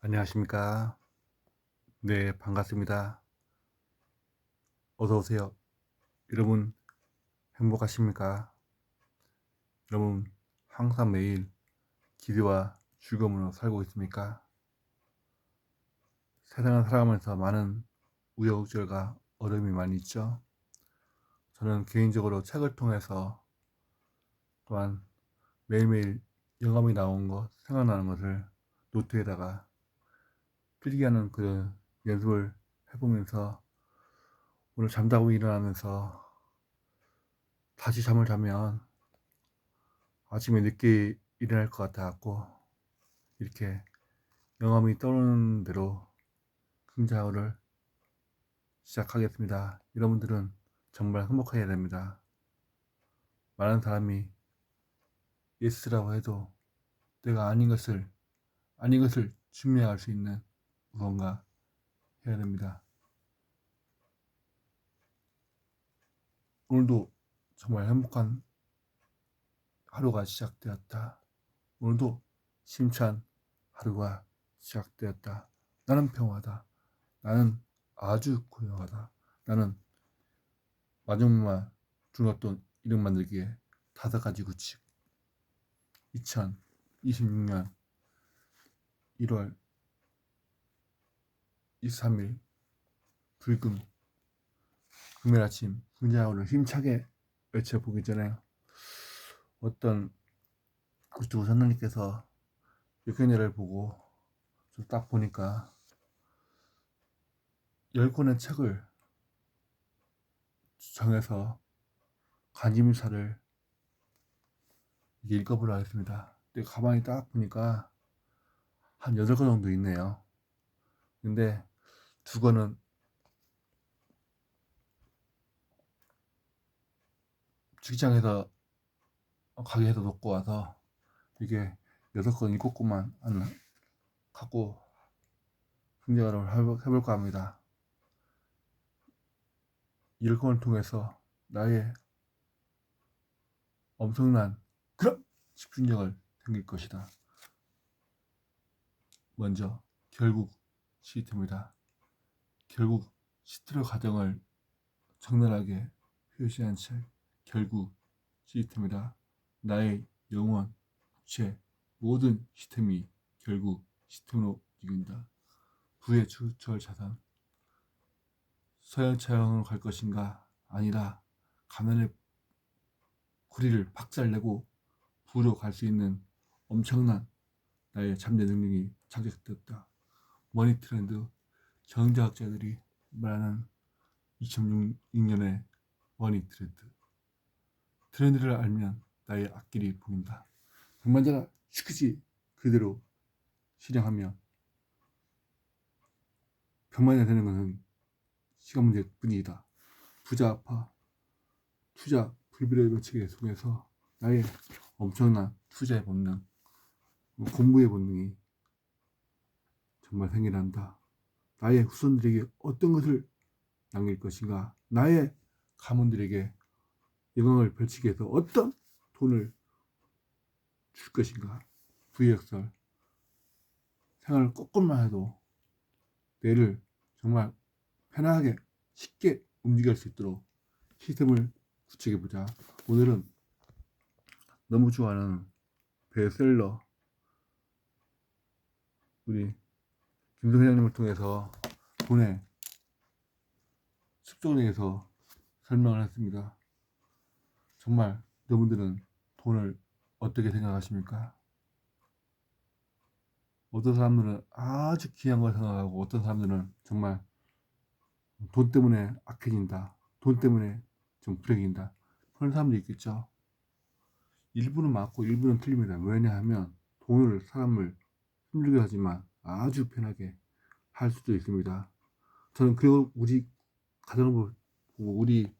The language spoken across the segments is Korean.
안녕하십니까. 네, 반갑습니다. 어서 오세요. 여러분, 행복하십니까? 여러분, 항상 매일 기대와 즐거움으로 살고 있습니까? 세상을 살아가면서 많은 우여곡절과 어려움이 많이 있죠. 저는 개인적으로 책을 통해서 또한 매일매일 영감이 나온 것, 생각나는 것을 노트에다가 필기하는 그런 연습을 해보면서 오늘 잠자고 일어나면서 다시 잠을 자면 아침에 늦게 일어날 것 같아갖고 이렇게 영감이 떠오르는 대로 긍정하루를 시작하겠습니다. 여러분들은 정말 행복해야 됩니다. 많은 사람이 예스라고 해도 내가 아닌 것을 증명할 수 있는 무언가 해야 됩니다. 오늘도 정말 행복한 하루가 시작되었다. 오늘도 심찬 하루가 시작되었다. 나는 평화다. 나는 아주 고요하다. 나는 마지막만 줄었던 이름 만들기에 5가지 규칙. 2026년 1월 23일 불금 금요일 아침 긍정하루를 힘차게 외쳐보기 전에 어떤 유튜브 선생님께서 역행열을 보고 좀 딱 보니까 10권의 책을 정해서 관심사를 읽어보려 했습니다. 근데 가만히 딱 보니까 한 8권 정도 있네요. 근데 2권은 직장에서 가게에서 놓고 와서 이게 6권, 7권만 안 갖고 긍정하루를 해볼까 합니다. 10권을 통해서 나의 엄청난 그런 집중력을 생길 것이다. 먼저 결국 시트입니다. 결국 시트의 과정을 적나라하게 표시한 책 결국 시스템이다. 나의 영혼, 부채, 모든 시스템이 결국 시스템으로 이긴다. 부의 주철 자산. 서양차형으로 갈 것인가? 아니라 가난의 고리를 박살내고 부로 갈 수 있는 엄청난 나의 잠재 능력이 장착되었다. 머니 트렌드 경제학자들이 말하는 2006년의 머니 트렌드. 트렌드를 알면 나의 앞길이 보인다. 백만자가 시크지 그대로 실행하면 백만이 되는 것은 시간 문제일 뿐이다. 부자 아파 투자 불비례 법칙에 속에서 나의 엄청난 투자의 본능, 공부의 본능이 정말 생겨난다. 나의 후손들에게 어떤 것을 남길 것인가? 나의 가문들에게 영광을 펼치기 위해서 어떤 돈을 줄 것인가? 부의역설 생활을 조금만 해도 뇌를 정말 편하게 쉽게 움직일 수 있도록 시스템을 구축해보자. 오늘은 너무 좋아하는 베스트셀러 우리 김동 회장님을 통해서 돈의 습성에 대해서 설명을 했습니다. 정말 여러분들은 돈을 어떻게 생각하십니까? 어떤 사람들은 아주 귀한 걸 생각하고 어떤 사람들은 정말 돈 때문에 악해진다. 돈 때문에 좀 불행해진다. 그런 사람도 있겠죠. 일부는 맞고 일부는 틀립니다. 왜냐하면 돈을 사람을 힘들게 하지만 아주 편하게 할 수도 있습니다. 저는 그 우리 가정을 보고 우리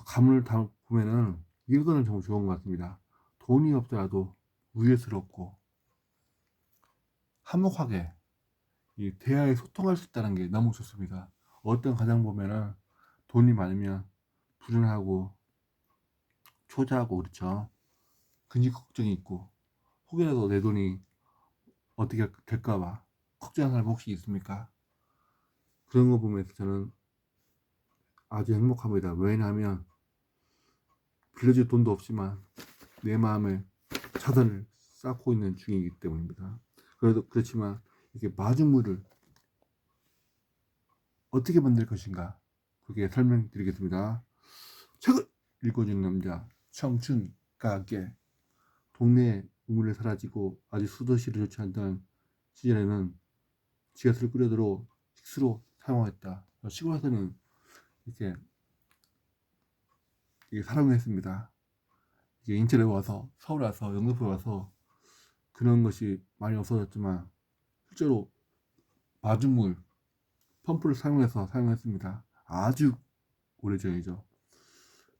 가문을 다 보면은 이거는 정말 좋은 것 같습니다. 돈이 없더라도 우애스럽고 화목하게 이 대화에 소통할 수 있다는 게 너무 좋습니다. 어떤 가정 보면은 돈이 많으면 불안하고 초조하고 그렇죠. 근심 걱정이 있고 혹여라도 내 돈이 어떻게 될까봐 걱정하는 사람 혹시 있습니까? 그런 거 보면서 저는 아주 행복합니다. 왜냐하면 빌려줄 돈도 없지만 내 마음에 차단을 쌓고 있는 중이기 때문입니다. 그래도 그렇지만 이게 마중물을 어떻게 만들 것인가 그렇게 설명드리겠습니다. 책을 읽어주는 남자 청춘 가게. 동네에 우물에 사라지고 아주 수도시를 좋지 않던 시절에는 지하수를 끓여들어 식수로 사용했다. 시골에서는 이렇게 사용을 했습니다. 이게 인천에 와서 서울에 와서 영등포에 와서 그런 것이 많이 없어졌지만 실제로 마중물 펌프를 사용해서 사용했습니다. 아주 오래전이죠.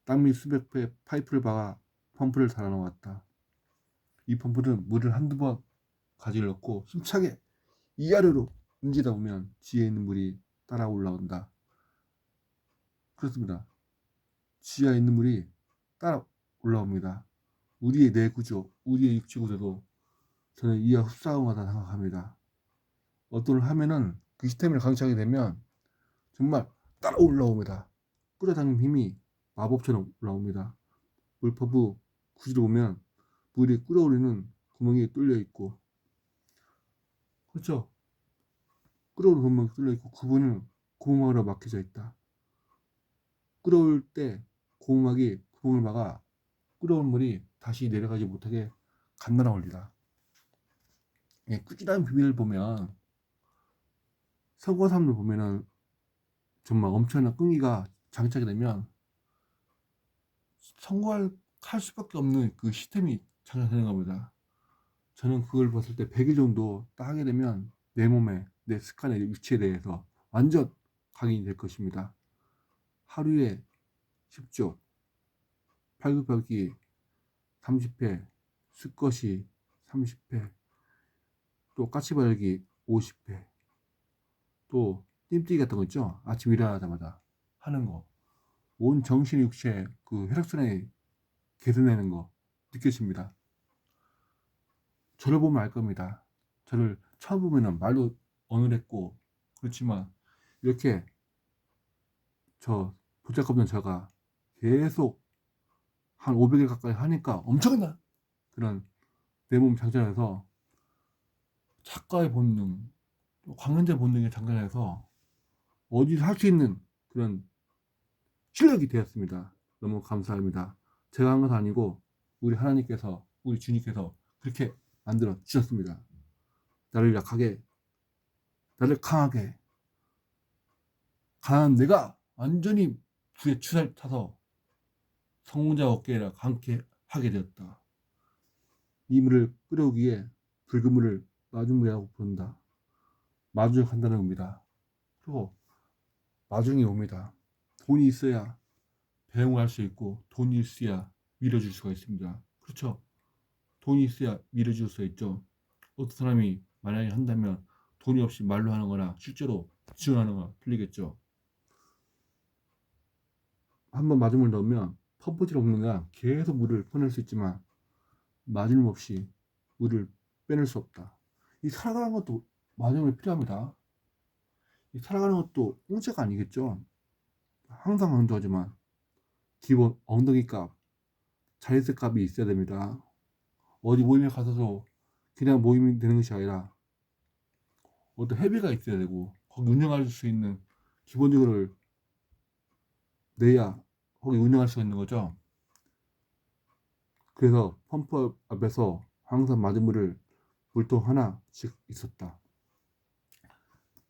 땅 밑 수백 배 파이프를 박아 펌프를 달아놓았다. 이 펌프는 물을 한두 번 가지를 넣고 힘차게 이하류로 옮기다 보면 지하에 있는 물이 따라 올라온다. 그렇습니다. 지하에 있는 물이 따라 올라옵니다. 우리의 뇌구조, 우리의 육체구조도 저는 이와 흡사하다 생각합니다. 어떤 하면은 그 시스템을 강착하게 되면 정말 따라 올라옵니다. 끌어당기는 힘이 마법처럼 올라옵니다. 물펌프 구조를 보면 물이 끓어오르는 구멍이 뚫려 있고, 그렇죠? 끓어오르는 구멍이 뚫려 있고 구분은 고무막으로 막혀져 있다. 끓어올 때 고무막이 구멍을 막아 끓어온 물이 다시 내려가지 못하게 간단한 원리다. 예, 꾸준한 비밀을 보면 성공한 사람들 보면은 정말 엄청난 끈기가 장착이 되면 성공할 수밖에 없는 그 시스템이 장착되는 겁니다. 저는 그걸 봤을 때 100일 정도 딱 하게 되면 내 몸에 내 습관의 위치에 대해서 완전 각인이 될 것입니다. 하루에 10조, 팔굽혀펴기 30회, 수컷이 30회, 또 까치발기 50회, 또 띨뛰기 같은 거 있죠? 아침 일어나자마자 하는 거. 온 정신 육체 그 혈액순환이 개선되는 거 느껴집니다. 저를 보면 알 겁니다. 저를 처음 보면은 말도 어눌했고 그렇지만 이렇게 저 보잘것없는 저가 계속 한 500일 가까이 하니까 엄청난 그런 내 몸 장전해서 작가의 본능, 광년자 본능에 장전해서 어디서 할 수 있는 그런 실력이 되었습니다. 너무 감사합니다. 제가 한 것도 아니고 우리 하나님께서 우리 주님께서 그렇게 만들어 주셨습니다. 나를 약하게, 나를 강하게, 강한 내가 완전히 부의 추살 타서 성자 어깨에 함께 하게 되었다. 이 물을 끓여오기에 붉은 물을 마중물이라고 부른다. 마중한다는 겁니다. 그리고 마중이 옵니다. 돈이 있어야 배웅을 할 수 있고 돈이 있어야 밀어줄 수가 있습니다. 그렇죠? 돈이 있어야 밀어줄 수 있죠. 어떤 사람이 만약에 한다면 돈이 없이 말로 하는 거나 실제로 지원하는 거나 틀리겠죠. 한번 마중물 넣으면 펌프질 없는 가 계속 물을 퍼낼 수 있지만 마중 없이 물을 빼낼 수 없다. 이 살아가는 것도 마중물이 필요합니다. 이 살아가는 것도 공짜가 아니겠죠. 항상 강조하지만 기본 엉덩이 값, 자릿세 값이 있어야 됩니다. 어디 모임에 가서도 그냥 모임이 되는 것이 아니라 어떤 회비가 있어야 되고 거기 운영할 수 있는 기본적으로 내야 거기 운영할 수 있는 거죠. 그래서 펌프 앞에서 항상 마중물을 물통 하나씩 있었다.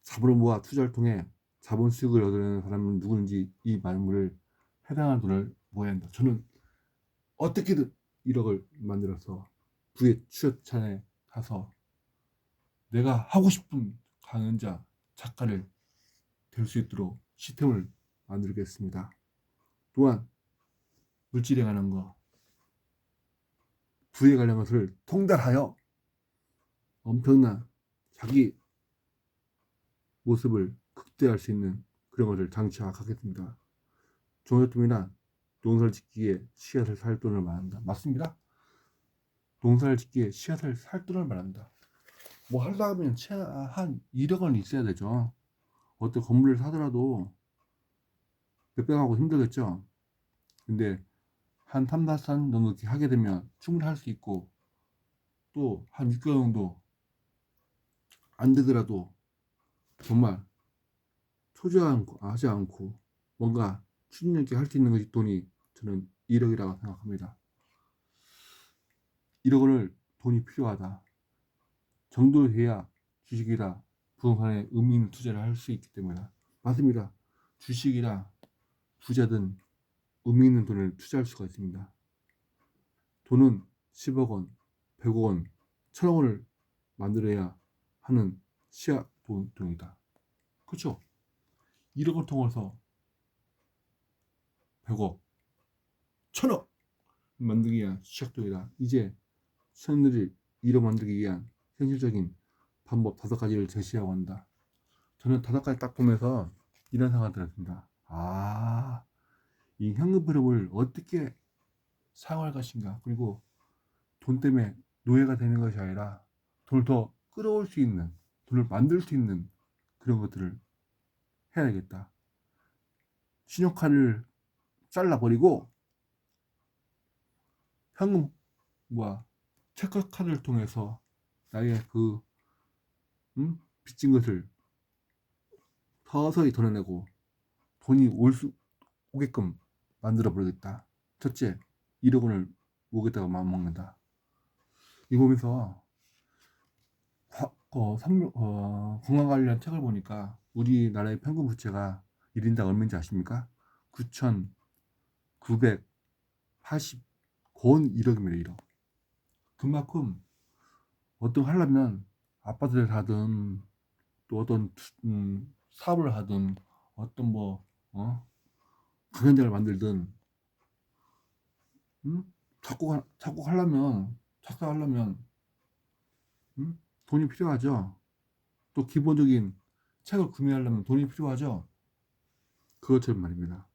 자본을 모아 투자를 통해 자본 수익을 얻어내는 사람은 누구든지 이 마중물을 해당하는 돈을 모아야 한다. 저는 어떻게든 1억을 만들어서 부의 추천에 가서 내가 하고 싶은 강연자, 작가를 될 수 있도록 시스템을 만들겠습니다. 또한 물질에 관한 거, 부에 관한 것을 통달하여 엄청난 자기 모습을 극대화할 수 있는 그런 것을 장착하겠습니다. 종료tum이란 농사를 짓기에 씨앗을 살 돈을 말한다. 맞습니다. 농사를 짓기에 씨앗을 살 돈을 말한다. 뭐 하려면 최한 1억 원 있어야 되죠. 어떤 건물을 사더라도 몇백하고 힘들겠죠. 근데 한 3, 4천 정도 이렇게 하게 되면 충분히 할 수 있고, 또 한 6개월 정도 안 되더라도 정말 하지 않고 뭔가 추진력 있게 할 수 있는 것이 돈이, 저는 1억이라고 생각합니다. 1억 원을 돈이 필요하다 정도 돼야 주식이라 부동산에 의미 있는 투자를 할 수 있기 때문에. 맞습니다. 주식이라 부자든 의미 있는 돈을 투자할 수가 있습니다. 돈은 10억 원, 100억 원, 1000억 원을 만들어야 하는 시작 돈이다. 그렇죠? 1억을 통해서 100억, 1000억 만들기 위한 시작돈이다. 이제 천들이 1억 만들기 위한 현실적인 방법 5가지를 제시하고 한다. 저는 5가지 딱 보면서 이런 생각이 들었습니다. 아, 이 현금 흐름을 어떻게 사용할 것인가. 그리고 돈 때문에 노예가 되는 것이 아니라 돈을 더 끌어올 수 있는, 돈을 만들 수 있는 그런 것들을 해야겠다. 신용카드를 잘라버리고 현금과 체크카드를 통해서 나의 그 빚진 것을 서서히 덜어내고 돈이 오게끔 만들어 버리겠다. 첫째, 1억 원을 모으겠다고 마음먹는다. 이 보면서 건강관리라는 책을 보니까 우리나라의 평균 부채가 1인당 얼마인지 아십니까? 9,980 건 1억입니다. 1억. 그만큼 어떤 거 하려면 아파트를 사든 또 어떤 사업을 하든 어떤 강연장을 만들든 자꾸 하려면 착사하려면 돈이 필요하죠. 또 기본적인 책을 구매하려면 돈이 필요하죠. 그것처럼 말입니다.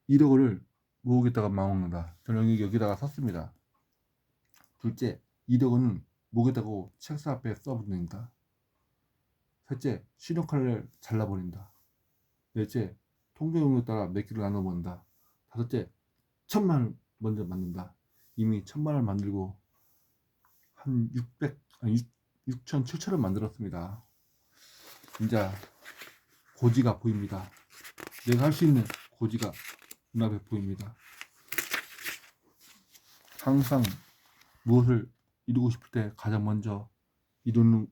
1억 원을 모으겠다가 망먹는다. 저는 여기다가 썼습니다. 둘째, 1억 원은 모으겠다고 책상 앞에 써버린다. 셋째, 신용카드를 잘라버린다. 넷째, 통계용에 따라 몇 개를 나눠본다. 다섯째, 1,000만 원 먼저 만든다. 이미 1,000만 원 만들고 한 6천, 7천 원 만들었습니다. 이제 고지가 보입니다. 내가 할 수 있는 고지가 눈앞에 보입니다. 항상 무엇을 이루고 싶을 때 가장 먼저 이루는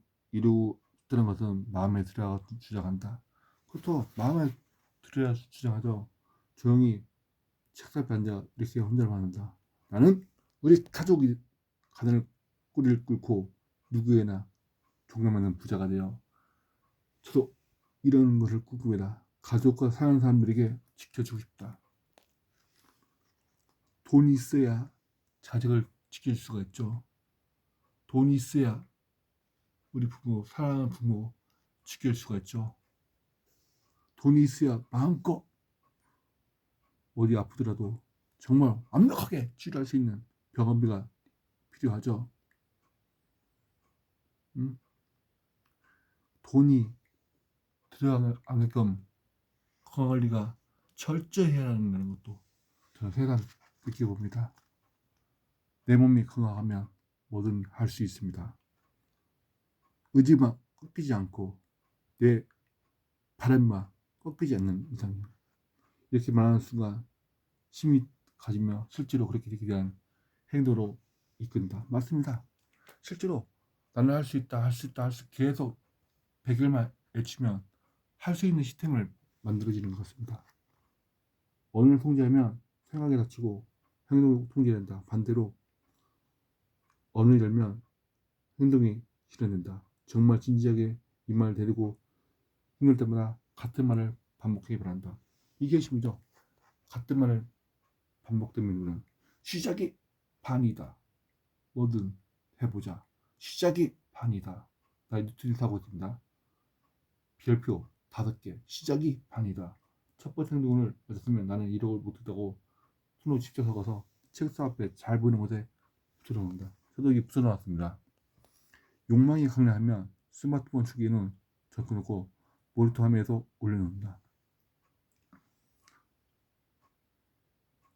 것은 마음에 들어야 주장한다. 그것도 마음에 들어야 주장하죠. 조용히 책상 앞에 앉아 이렇게 혼자를 만든다. 나는 우리 가족이 가정을 꾸리를 꿇고 누구에나 존경받는 부자가 되어 저도 이런 것을 꿈꿉니다. 가족과 사는 사람들에게 지켜주고 싶다. 돈이 있어야 자식을 지킬 수가 있죠. 돈이 있어야 우리 부모, 사랑하는 부모 지킬 수가 있죠. 돈이 있어야 마음껏 어디 아프더라도 정말 완벽하게 치료할 수 있는 병원비가 필요하죠. 돈이 들어가게끔 건강관리가 철저히 해야 한다는 것도 저는 세상 느껴봅니다. 내 몸이 건강하면 뭐든 할 수 있습니다. 의지만 꺾이지 않고 내 바람만 꺾이지 않는 이상, 이렇게 말하는 순간 힘이 가지며 실제로 그렇게 되기 위한 행동으로 이끈다. 맞습니다. 실제로 나는 할 수 있다, 할 수 있다, 계속 100일만 외치면 할 수 있는 시스템을 만들어지는 것 같습니다. 언어를 통제하면 생각이 닫히고 행동이 통제된다. 반대로 언어를 열면 행동이 실현된다. 정말 진지하게 이 말을 데리고 힘들 때마다 같은 말을 반복하기 바란다. 이게 핵심이죠. 같은 말을 반복되면 시작이 반이다. 뭐든 해보자. 시작이 반이다. 나 뉴트리스 하고 있습니다. 별표 5개. 시작이 반이다. 첫 번째 행동을 맞았으면 나는 1억을 못했다고 손으로 직접 적어서 책상 앞에 잘 보이는 곳에 붙여놓는다. 저도 이게 붙여놓았습니다. 욕망이 강렬하면 스마트폰 주기에는 접근하고 모니터 화면에서 올려놓는다.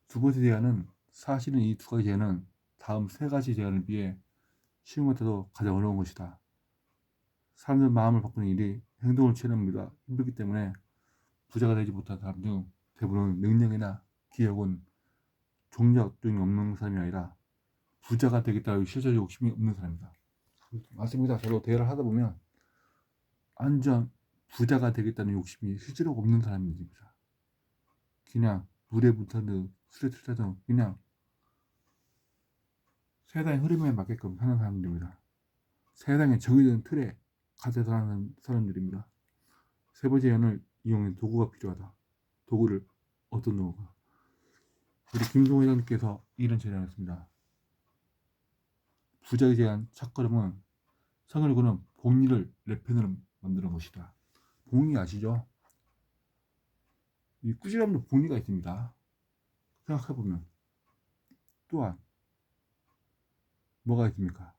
두 번째 제안은 사실은 이 두 가지 제안은 다음 세 가지 제안을 비해 쉬운 것 같아도 가장 어려운 것이다. 사람들 마음을 바꾸는 일이 행동을 취하는 것보다 힘들기 때문에 부자가 되지 못한 사람 중 대부분은 능력이나 기억은 종잣돈이 없는 사람이 아니라 부자가 되겠다는 실제적 욕심이 없는 사람이다. 맞습니다. 저도 대화를 하다 보면 완전 부자가 되겠다는 욕심이 실제로 없는 사람입니다. 그냥 물에 붙어든 술에 틀려든 그냥 세상의 흐름에 맞게끔 사는 사람들입니다. 세상에 정해진 틀에 갇혀 사는 사람들입니다. 세 번째 연을 이용해 도구가 필요하다. 도구를 어떤 도구가? 우리 김동호 회장님께서 이런 제안했습니다. 부자에 대한 첫걸음은 성을 그는 봉리를 랩펜으로 만드는 것이다. 봉리 아시죠? 이 꾸지람도 봉리가 있습니다. 생각해보면 또한 뭐가 있습니까?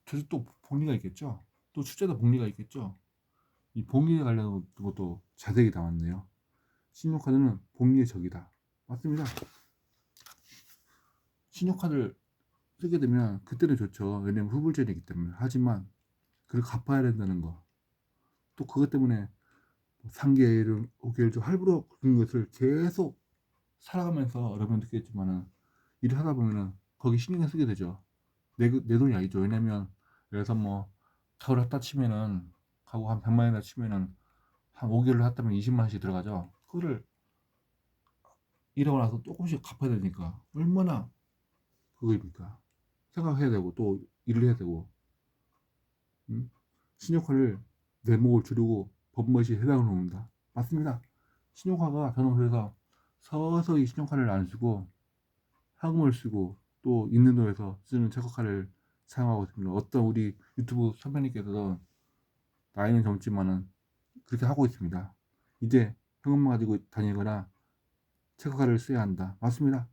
저도 또 봉리가 있겠죠? 또 출제도 봉리가 있겠죠? 이 봉리에 관련된 것도 자세히 나왔네요. 신용카드는 봉리의 적이다. 맞습니다. 신용카드를 쓰게 되면 그때는 좋죠. 왜냐면 후불제이기 때문에. 하지만 그걸 갚아야 된다는 거. 또 그것 때문에 3개월, 5개월 좀 할부로 그런 것을 계속 살아가면서 여러분 느꼈지만은 일을 하다 보면은 거기 신경을 쓰게 되죠. 내 돈이 아니죠. 왜냐면 그래서 뭐 가구를 했다 치면은 가구 한 100만 원이나 치면은 한 5개월을 했다면 20만 원씩 들어가죠. 그거를 일하고 나서 조금씩 갚아야 되니까 얼마나 그거입니까? 생각해야 되고 또 일을 해야 되고 신용카를 내목을 줄이고 법무시 해당을 놓는다. 맞습니다. 신용카가 저는 그래서 서서히 신용카를 안 쓰고 현금을 쓰고 또 있는 돈에서 쓰는 체크카를 사용하고 있습니다. 어떤 우리 유튜브 선배님께서도 나이는 젊지만은 그렇게 하고 있습니다. 이제 현금만 가지고 다니거나 체크카를 써야 한다. 맞습니다.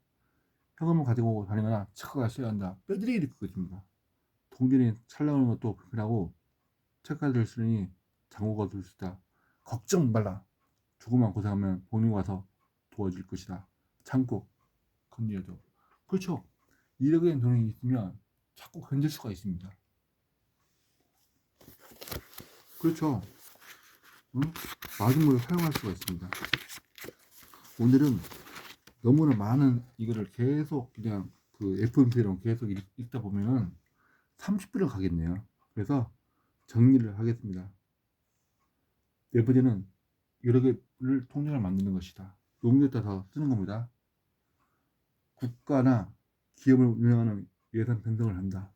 현금을 가지고 다니거나 체크카를 써야 한다. 뼈들이 이렇게 있습니다. 동전이 찰나오는 것도 불편하고 체크카드를 쓰니 장고가 될 수 있다. 걱정 말라. 조금만 고생하면 본인 와서 도와줄 것이다. 참고 건드려도. 그렇죠. 1억엔 돈이 있으면 자꾸 견딜 수가 있습니다. 그렇죠. 응? 마중물을 사용할 수가 있습니다. 오늘은 너무나 많은 이거를 계속 그냥 그 FMC랑 계속 읽다 보면은 30분을 가겠네요. 그래서 정리를 하겠습니다. 네 번째는 여러 개를 통장을 만드는 것이다. 용도에 따라서 쓰는 겁니다. 국가나 기업을 운영하는 예산 편성을 한다.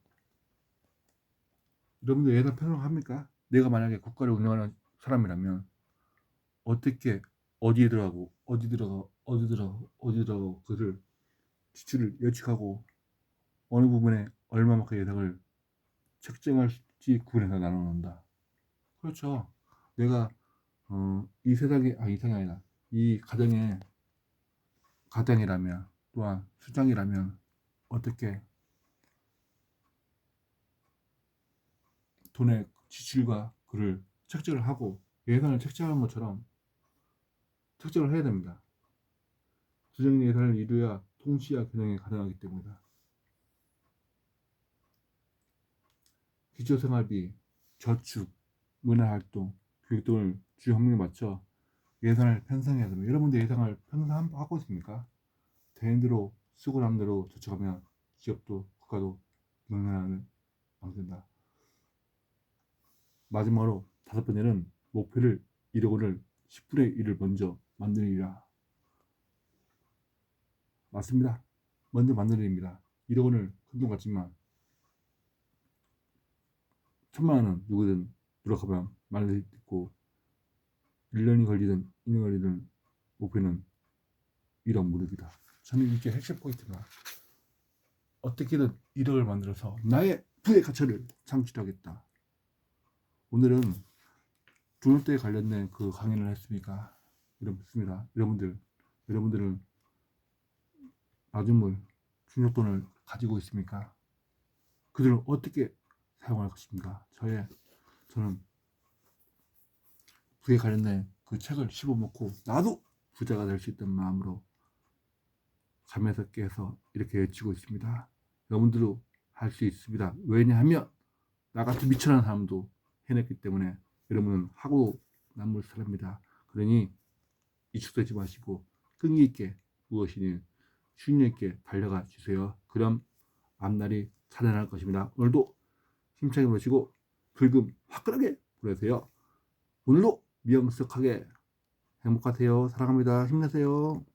여러분들 예산 편성을 합니까? 내가 만약에 국가를 운영하는 사람이라면 어떻게 어디에 들어가고 어디 들어가고 어디 들어가고 어디 들어가고 그를 지출을 예측하고 어느 부분에 얼마만큼 예산을 책정할지 구분해서 나눠놓는다. 그렇죠. 내가 이 세상에 이 세상이 아니라 이 가정의 가장이라면 또한 수장이라면 어떻게 돈의 지출과 그를 책정을 하고 예산을 책정하는 것처럼 책정을 해야 됩니다. 구정 예산을 이루어야 통치와 균형이 가능하기 때문이다. 기초생활비, 저축, 문화활동, 교육 등을 주 항목에 맞춰 예산을 편성해야 됩니다. 여러분들 예산을 편성하고 있습니까? 되는 대로 쓰고 남는 대로 저축하면 기업도 국가도 명랑을 만든다. 마지막으로 다섯 번째는 목표를 이루고를 10분의 1을 먼저 만드느니라. 맞습니다. 먼저 만드느니라. 1억 원을 큰 돈 같지만 1,000만 원은 누구든 노력하면 만들 수 있고 1년이 걸리든 2년 걸리든 목표는 1억 무릎이다. 저는 이게 핵심 포인트가 어떻게든 1억을 만들어서 나의 부의 가치를 창출하겠다. 오늘은 중요대에 관련된 그 강의를 했으니까 이렇습니다. 여러분들은 마중물 중요돈을 가지고 있습니까? 그들은 어떻게 사용할 것입니다. 저는 부에 관련된 그 책을 씹어먹고 나도 부자가 될 수 있다는 마음으로 잠에서 깨서 이렇게 외치고 있습니다. 여러분들도 할 수 있습니다. 왜냐하면 나 같은 미천한 사람도 해냈기 때문에 여러분은 하고 남을 사람입니다. 그러니 위축되지 마시고 끈기 있게 무엇이니 신뢰 있게 달려가 주세요. 그럼 앞날이 찬란할 것입니다. 오늘도 힘차게 보시고 불금 화끈하게 보내세요. 오늘도 명석하게 행복하세요. 사랑합니다. 힘내세요.